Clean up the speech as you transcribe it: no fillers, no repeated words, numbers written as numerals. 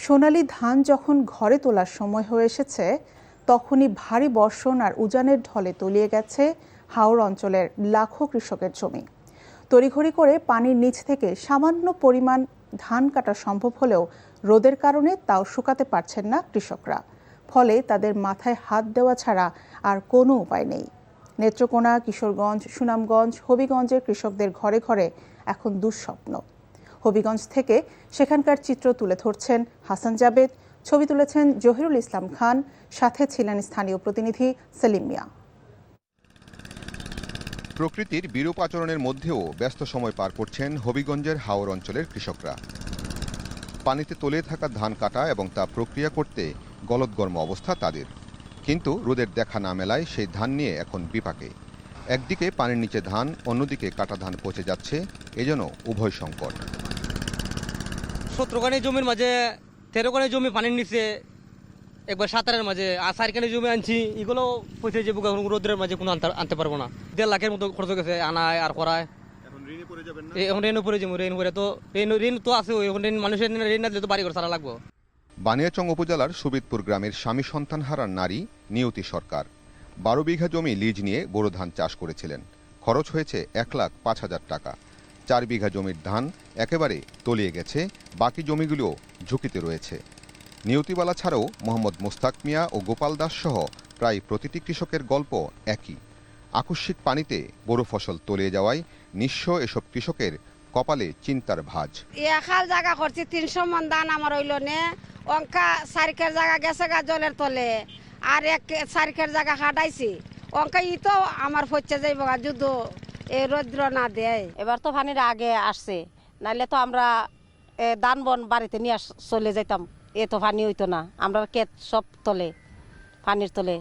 সোনালী ধান যখন ঘরে তোলার সময় হয়ে এসেছে, তখনই ভারী বর্ষণ আর উজানের ঢলে তলিয়ে গেছে হাওর অঞ্চলের লাখো কৃষকের জমি। তড়িঘড়ি করে পানির নিচ থেকে সামান্য পরিমাণ ধান কাটা সম্ভব হলেও রোদের কারণে তাও শুকাতে পারছেন না কৃষকরা। ফলে তাদের মাথায় হাত দেওয়া ছাড়া আর কোনো উপায় নেই। নেত্রকোনা, কিশোরগঞ্জ, সুনামগঞ্জ, হবিগঞ্জের কৃষকদের ঘরে ঘরে এখন দুঃস্বপ্ন। হবিগঞ্জ থেকে সেখানকার চিত্র তুলে ধরছেন হাসান জাবেদ, ছবি তুলেছেন জহিরুল ইসলাম খান, সাথে ছিলেন স্থানীয় প্রতিনিধি সেলিম মিয়া। প্রকৃতির বিরূপ আচরণের মধ্যেও ব্যস্ত সময় পার করছেন হবিগঞ্জের হাওর অঞ্চলের কৃষকরা। পানিতে তলিয়ে থাকা ধান কাটা এবং তা প্রক্রিয়া করতে গলদঘর্ম অবস্থা তাদের। কিন্তু রোদের দেখা না মেলায় সেই ধান নিয়ে এখন বিপাকে। একদিকে পানির নিচে ধান, অন্যদিকে কাটা ধান পচে যাচ্ছে, এজন্য উভয় সংকট। 17 কানি জমির মাঝে 13 কানি জমি পানির নিচে, একবার 17-এর মাঝে আর 4 কানি জমি আনছি, এগুলো পচে যাবো। রোদের মাঝে কোনো আনতে পারবো না। 1.5 লাখের মতো খরচ গেছে আনায় আর করায়। এখন ঋণে পড়ে যাবো। ঋণ করে তো ঋণ তো আছে, এখন মানুষের ঋণ না দিলে তো বাড়ি ঘর ছাড়া লাগবো। বানিয়াচং উপজেলার সুবিদপুর গ্রামের স্বামী সন্তান হারান নারী নিয়তি সরকার 12 বিঘা জমি লিজ নিয়ে বোরো ধান চাষ করেছিলেন। খরচ হয়েছে 1,05,000 টাকা। 4 বিঘা জমির ধান একেবারে তলিয়ে গেছে, বাকি জমিগুলো ঝুঁকিতে রয়েছে। নিয়তিবালা ছাড়াও মোহাম্মদ মুস্তাক মিয়া ও গোপাল দাস সহ প্রায় প্রতিটি কৃষকের গল্প একই। আকস্মিক পানিতে বোরো ফসল তলিয়ে যাওয়ায় নিঃস্ব এসব কৃষকের কপালে চিন্তার ভাঁজ। একাল জায়গা করছি 300 মন ধান আমার হইল নে, অঙ্কা 4 জায়গা গেছে গা জলের তলে, আর 4 জায়গা হাঁটাইছি অঙ্কা ই তো আমার ফচ্ছে যাইব গা যুদ্ধ এই রৌদ্র না দেয়। এবার তো পানির আগে আসছে, নাইলে তো আমরা দান বন বাড়িতে নিয়ে চলে যাইতাম। এ তো পানি হইতো না, আমরা ক্ষেত সব তলে, পানির তলে।